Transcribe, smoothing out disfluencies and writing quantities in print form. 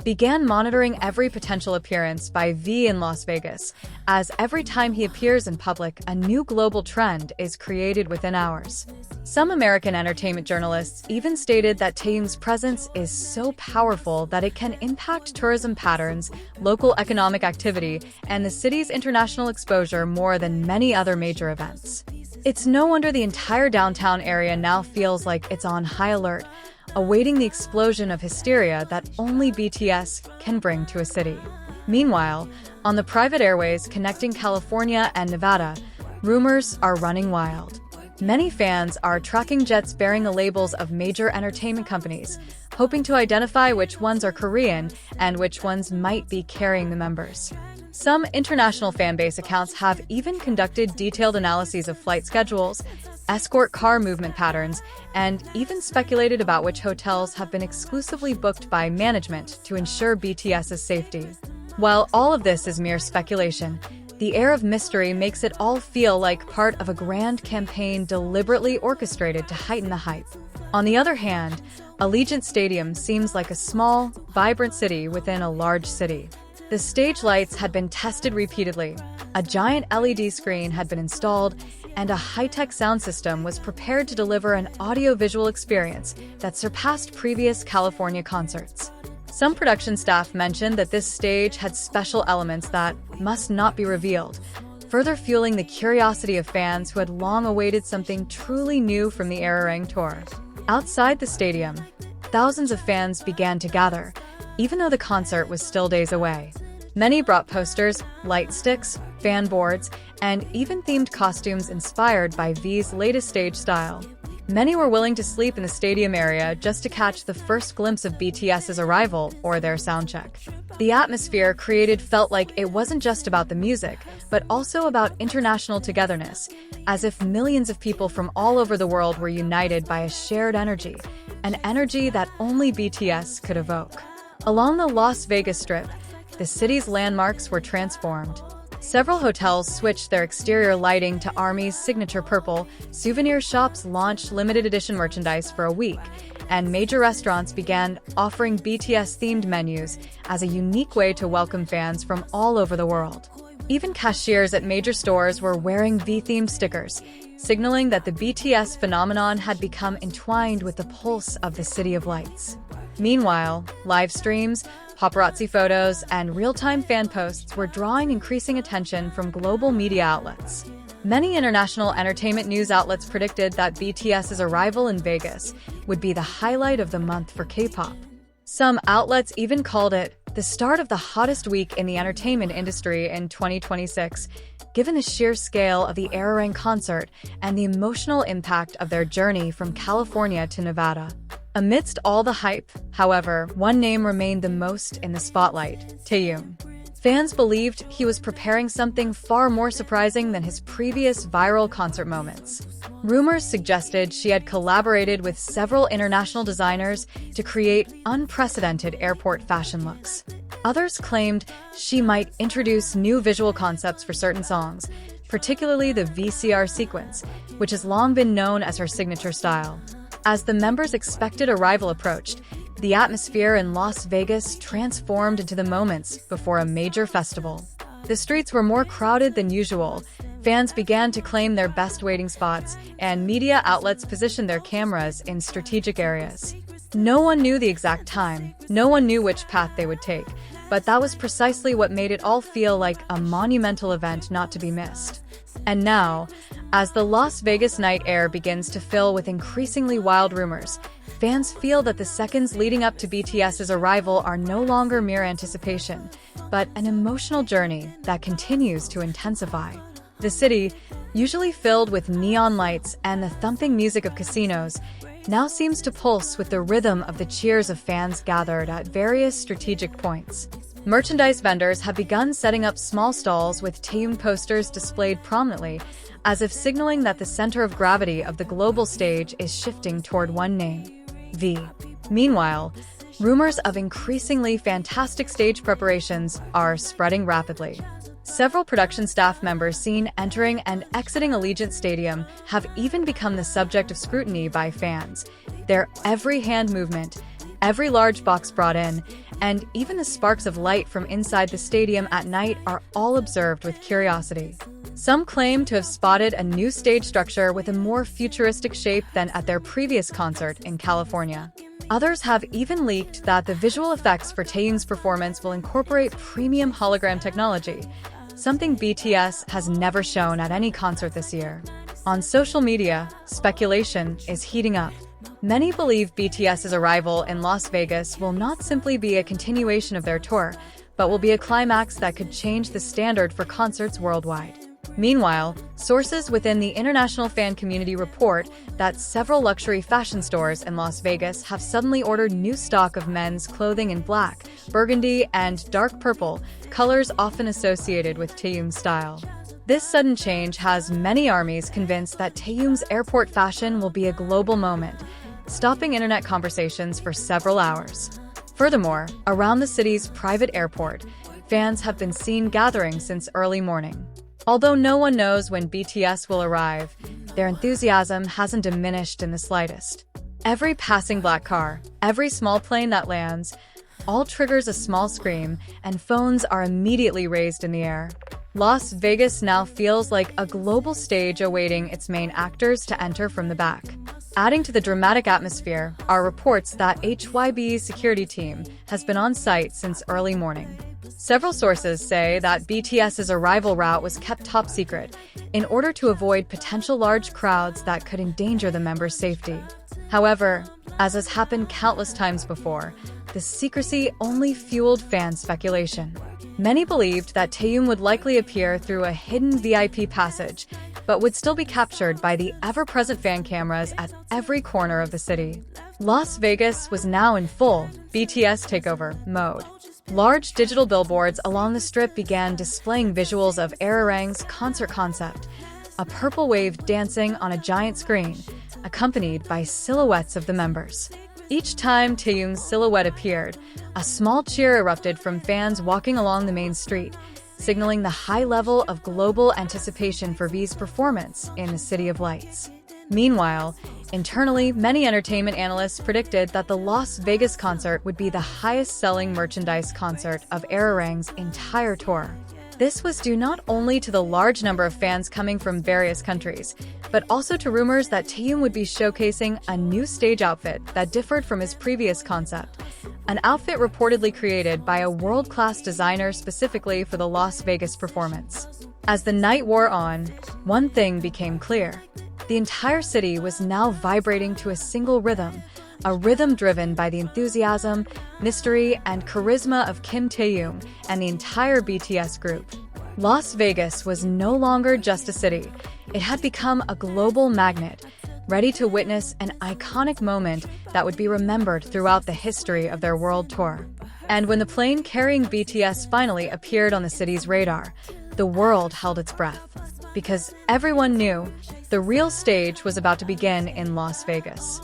began monitoring every potential appearance by V in Las Vegas, as every time he appears in public, a new global trend is created within hours. Some American entertainment journalists even stated that Taehyung's presence is so powerful that it can impact tourism patterns, local economic activity, and the city's international exposure more than many other major events. It's no wonder the entire downtown area now feels like it's on high alert, awaiting the explosion of hysteria that only BTS can bring to a city. Meanwhile, on the private airways connecting California and Nevada, rumors are running wild. Many fans are tracking jets bearing the labels of major entertainment companies, hoping to identify which ones are Korean and which ones might be carrying the members. Some international fanbase accounts have even conducted detailed analyses of flight schedules, escort car movement patterns, and even speculated about which hotels have been exclusively booked by management to ensure BTS's safety. While all of this is mere speculation, the air of mystery makes it all feel like part of a grand campaign deliberately orchestrated to heighten the hype. On the other hand, Allegiant Stadium seems like a small, vibrant city within a large city. The stage lights had been tested repeatedly, a giant LED screen had been installed, and a high-tech sound system was prepared to deliver an audio-visual experience that surpassed previous California concerts. Some production staff mentioned that this stage had special elements that must not be revealed, further fueling the curiosity of fans who had long awaited something truly new from the ARIRANG tour. Outside the stadium, thousands of fans began to gather, even though the concert was still days away. Many brought posters, light sticks, fan boards, and even themed costumes inspired by V's latest stage style. Many were willing to sleep in the stadium area just to catch the first glimpse of BTS's arrival or their soundcheck. The atmosphere created felt like it wasn't just about the music, but also about international togetherness, as if millions of people from all over the world were united by a shared energy, an energy that only BTS could evoke. Along the Las Vegas Strip, the city's landmarks were transformed. Several hotels switched their exterior lighting to ARMY's signature purple, souvenir shops launched limited edition merchandise for a week, and major restaurants began offering BTS-themed menus as a unique way to welcome fans from all over the world. Even cashiers at major stores were wearing V-themed stickers, signaling that the BTS phenomenon had become entwined with the pulse of the City of Lights. Meanwhile, live streams, paparazzi photos, and real-time fan posts were drawing increasing attention from global media outlets. Many international entertainment news outlets predicted that BTS's arrival in Vegas would be the highlight of the month for K-pop. Some outlets even called it the start of the hottest week in the entertainment industry in 2026, given the sheer scale of the ARIRANG concert and the emotional impact of their journey from California to Nevada. Amidst all the hype, however, one name remained the most in the spotlight: Taehyung. Fans believed he was preparing something far more surprising than his previous viral concert moments. Rumors suggested she had collaborated with several international designers to create unprecedented airport fashion looks. Others claimed she might introduce new visual concepts for certain songs, particularly the VCR sequence, which has long been known as her signature style. As the members' expected arrival approached, the atmosphere in Las Vegas transformed into the moments before a major festival. The streets were more crowded than usual, fans began to claim their best waiting spots, and media outlets positioned their cameras in strategic areas. No one knew the exact time, no one knew which path they would take, but that was precisely what made it all feel like a monumental event not to be missed. And now, as the Las Vegas night air begins to fill with increasingly wild rumors, fans feel that the seconds leading up to BTS's arrival are no longer mere anticipation, but an emotional journey that continues to intensify. The city, usually filled with neon lights and the thumping music of casinos, now seems to pulse with the rhythm of the cheers of fans gathered at various strategic points. Merchandise vendors have begun setting up small stalls with Taehyung posters displayed prominently, as if signaling that the center of gravity of the global stage is shifting toward one name: V. Meanwhile, rumors of increasingly fantastic stage preparations are spreading rapidly. Several production staff members seen entering and exiting Allegiant Stadium have even become the subject of scrutiny by fans. Their every hand movement, every large box brought in, and even the sparks of light from inside the stadium at night are all observed with curiosity. Some claim to have spotted a new stage structure with a more futuristic shape than at their previous concert in California. Others have even leaked that the visual effects for Taehyung's performance will incorporate premium hologram technology, something BTS has never shown at any concert this year. On social media, speculation is heating up. Many believe BTS's arrival in Las Vegas will not simply be a continuation of their tour, but will be a climax that could change the standard for concerts worldwide. Meanwhile, sources within the international fan community report that several luxury fashion stores in Las Vegas have suddenly ordered new stock of men's clothing in black, burgundy, and dark purple, colors often associated with Taehyung's style. This sudden change has many armies convinced that Taehyung's airport fashion will be a global moment, stopping internet conversations for several hours. Furthermore, around the city's private airport, fans have been seen gathering since early morning. Although no one knows when BTS will arrive, their enthusiasm hasn't diminished in the slightest. Every passing black car, every small plane that lands, all triggers a small scream, and phones are immediately raised in the air. Las Vegas now feels like a global stage awaiting its main actors to enter from the back. Adding to the dramatic atmosphere are reports that HYB's security team has been on site since early morning. Several sources say that BTS's arrival route was kept top secret in order to avoid potential large crowds that could endanger the members' safety. However, as has happened countless times before, the secrecy only fueled fan speculation. Many believed that Taehyung would likely appear through a hidden VIP passage, but would still be captured by the ever-present fan cameras at every corner of the city. Las Vegas was now in full BTS takeover mode. Large digital billboards along the strip began displaying visuals of ARIRANG's concert concept, a purple wave dancing on a giant screen, accompanied by silhouettes of the members. Each time Taehyung's silhouette appeared, a small cheer erupted from fans walking along the main street, signaling the high level of global anticipation for V's performance in the City of Lights. Meanwhile, internally, many entertainment analysts predicted that the Las Vegas concert would be the highest-selling merchandise concert of ARIRANG's entire tour. This was due not only to the large number of fans coming from various countries, but also to rumors that Taehyung would be showcasing a new stage outfit that differed from his previous concept, an outfit reportedly created by a world-class designer specifically for the Las Vegas performance. As the night wore on, one thing became clear. The entire city was now vibrating to a single rhythm, a rhythm driven by the enthusiasm, mystery, and charisma of Kim Taehyung and the entire BTS group. Las Vegas was no longer just a city. It had become a global magnet, ready to witness an iconic moment that would be remembered throughout the history of their world tour. And when the plane carrying BTS finally appeared on the city's radar, the world held its breath. Because everyone knew the real stage was about to begin in Las Vegas.